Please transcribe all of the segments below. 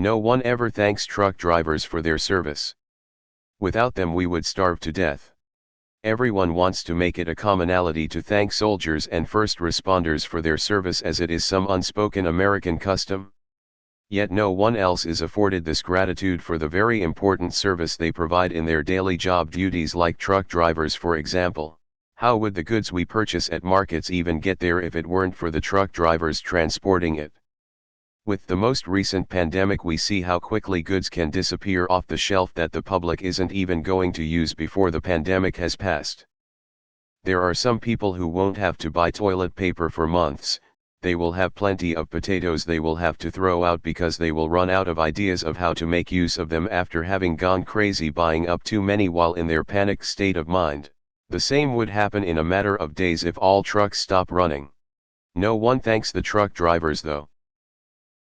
No one ever thanks truck drivers for their service. Without them we would starve to death. Everyone wants to make it a commonality to thank soldiers and first responders for their service as it is some unspoken American custom. Yet no one else is afforded this gratitude for the very important service they provide in their daily job duties, like truck drivers for example. How would the goods we purchase at markets even get there if it weren't for the truck drivers transporting it? With the most recent pandemic we see how quickly goods can disappear off the shelf that the public isn't even going to use before the pandemic has passed. There are some people who won't have to buy toilet paper for months. They will have plenty of potatoes they will have to throw out because they will run out of ideas of how to make use of them after having gone crazy buying up too many while in their panicked state of mind. The same would happen in a matter of days if all trucks stop running. No one thanks the truck drivers though.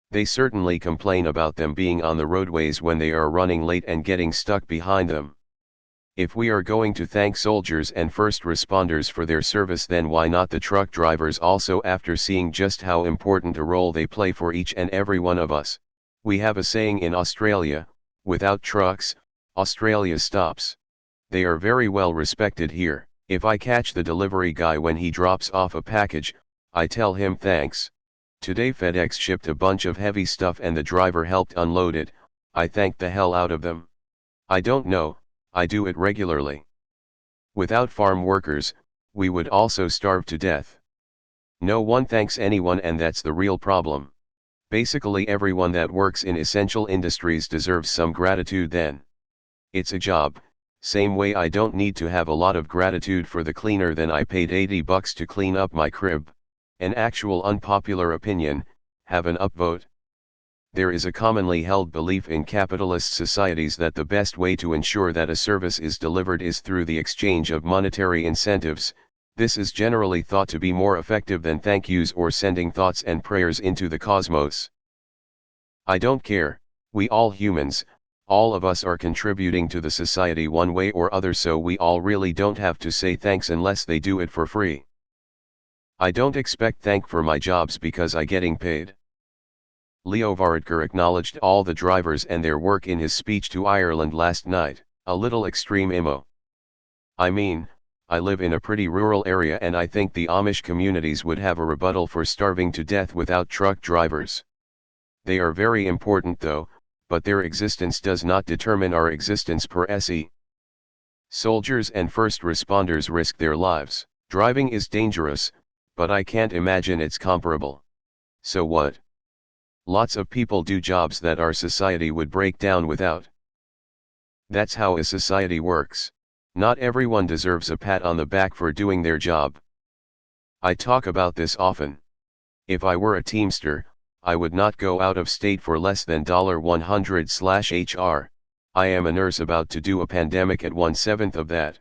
They certainly complain about them being on the roadways when they are running late and getting stuck behind them. If we are going to thank soldiers and first responders for their service, then why not the truck drivers also, after seeing just how important a role they play for each and every one of us? We have a saying in Australia, without trucks, Australia stops. They are very well respected here. If I catch the delivery guy when he drops off a package, I tell him thanks. Today FedEx shipped a bunch of heavy stuff and the driver helped unload it. I thanked the hell out of them. I don't know, I do it regularly. Without farm workers, we would also starve to death. No one thanks anyone, and that's the real problem. Basically everyone that works in essential industries deserves some gratitude then. It's a job, same way I don't need to have a lot of gratitude for the cleaner than I paid $80 to clean up my crib. An actual unpopular opinion, have an upvote. There is a commonly held belief in capitalist societies that the best way to ensure that a service is delivered is through the exchange of monetary incentives. This is generally thought to be more effective than thank yous or sending thoughts and prayers into the cosmos. I don't care, we all humans, all of us are contributing to the society one way or other, so we all really don't have to say thanks unless they do it for free. I don't expect thank for my jobs because I getting paid. Leo Varadkar acknowledged all the drivers and their work in his speech to Ireland last night, a little extreme emo. I mean, I live in a pretty rural area and I think the Amish communities would have a rebuttal for starving to death without truck drivers. They are very important though, but their existence does not determine our existence per se. Soldiers and first responders risk their lives. Driving is dangerous, but I can't imagine it's comparable. So what? Lots of people do jobs that our society would break down without. That's how a society works. Not everyone deserves a pat on the back for doing their job. I talk about this often. If I were a Teamster, I would not go out of state for less than $100/HR. I am a nurse about to do a pandemic at 1/7 of that.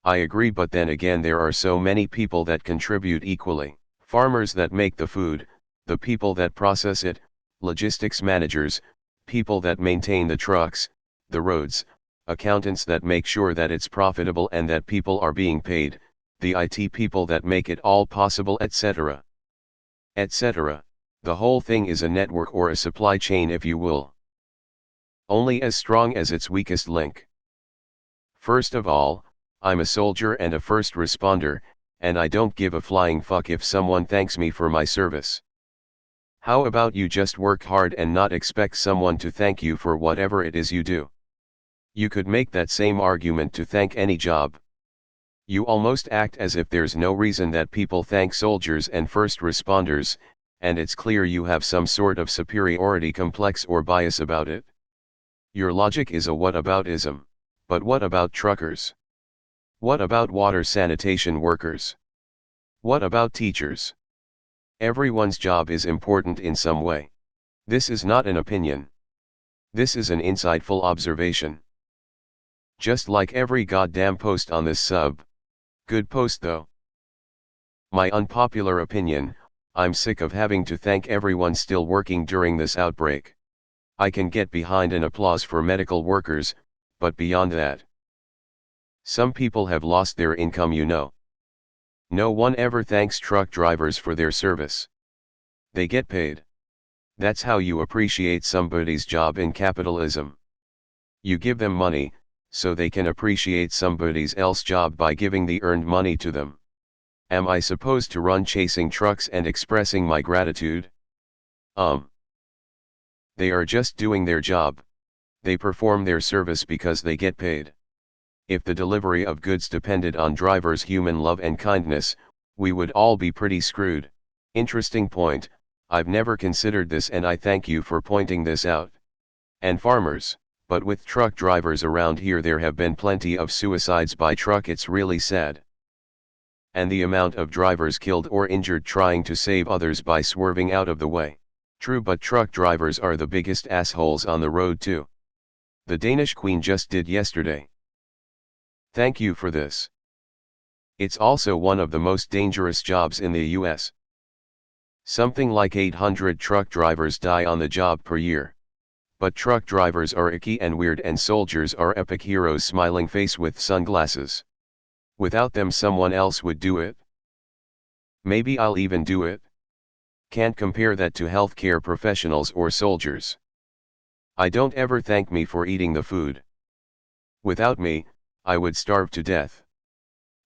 I agree, but then again there are so many people that contribute equally. Farmers that make the food, the people that process it, logistics managers, people that maintain the trucks, the roads, accountants that make sure that it's profitable and that people are being paid, the IT people that make it all possible, etc. etc. The whole thing is a network or a supply chain, if you will. Only as strong as its weakest link. First of all, I'm a soldier and a first responder, and I don't give a flying fuck if someone thanks me for my service. How about you just work hard and not expect someone to thank you for whatever it is you do? You could make that same argument to thank any job. You almost act as if there's no reason that people thank soldiers and first responders, and it's clear you have some sort of superiority complex or bias about it. Your logic is a whataboutism. But what about truckers? What about water sanitation workers? What about teachers? Everyone's job is important in some way. This is not an opinion. This is an insightful observation. Just like every goddamn post on this sub. Good post though. My unpopular opinion, I'm sick of having to thank everyone still working during this outbreak. I can get behind an applause for medical workers, but beyond that. Some people have lost their income, you know. No one ever thanks truck drivers for their service. They get paid. That's how you appreciate somebody's job in capitalism. You give them money, so they can appreciate somebody's else job by giving the earned money to them. Am I supposed to run chasing trucks and expressing my gratitude? They are just doing their job. They perform their service because they get paid. If the delivery of goods depended on drivers' human love and kindness, we would all be pretty screwed. Interesting point, I've never considered this and I thank you for pointing this out. And farmers, but with truck drivers around here there have been plenty of suicides by truck, it's really sad. And the amount of drivers killed or injured trying to save others by swerving out of the way. True, but truck drivers are the biggest assholes on the road too. The Danish Queen just did yesterday. Thank you for this. It's also one of the most dangerous jobs in the US. Something like 800 truck drivers die on the job per year. But truck drivers are icky and weird and soldiers are epic heroes, smiling face with sunglasses. Without them someone else would do it. Maybe I'll even do it. Can't compare that to healthcare professionals or soldiers. I don't ever thank me for eating the food. Without me, I would starve to death.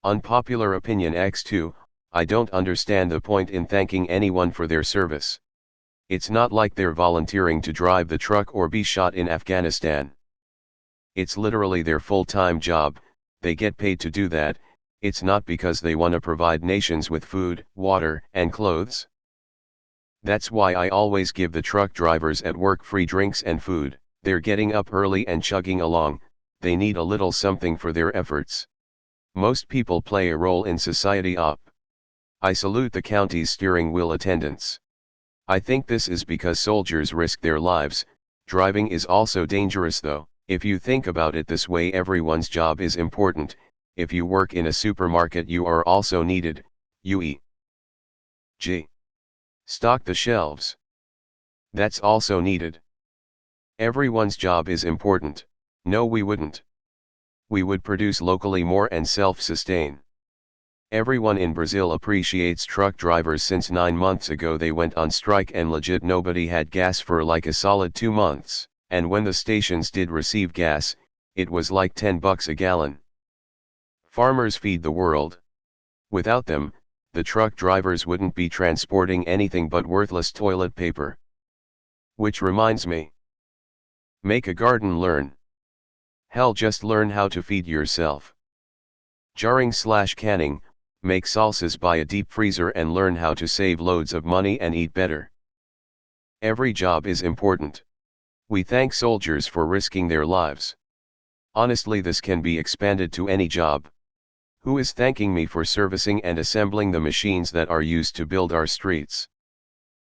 Unpopular opinion X2, I don't understand the point in thanking anyone for their service. It's not like they're volunteering to drive the truck or be shot in Afghanistan. It's literally their full-time job, they get paid to do that, it's not because they want to provide nations with food, water, and clothes. That's why I always give the truck drivers at work free drinks and food. They're getting up early and chugging along, they need a little something for their efforts. Most people play a role in society. I salute the county's steering wheel attendants. I think this is because soldiers risk their lives. Driving is also dangerous though. If you think about it this way, everyone's job is important. If you work in a supermarket you are also needed. Stock the shelves. That's also needed. Everyone's job is important. No, we wouldn't. We would produce locally more and self-sustain. Everyone in Brazil appreciates truck drivers. Since 9 months ago they went on strike and legit nobody had gas for like a solid 2 months, and when the stations did receive gas, it was like $10 a gallon. Farmers feed the world. Without them, the truck drivers wouldn't be transporting anything but worthless toilet paper. Which reminds me. Make a garden, learn. Hell, just learn how to feed yourself. Jarring/canning, make salsas, buy a deep freezer and learn how to save loads of money and eat better. Every job is important. We thank soldiers for risking their lives. Honestly, this can be expanded to any job. Who is thanking me for servicing and assembling the machines that are used to build our streets?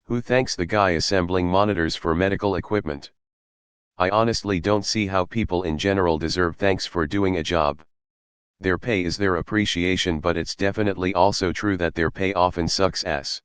Who thanks the guy assembling monitors for medical equipment? I honestly don't see how people in general deserve thanks for doing a job. Their pay is their appreciation, but it's definitely also true that their pay often sucks ass.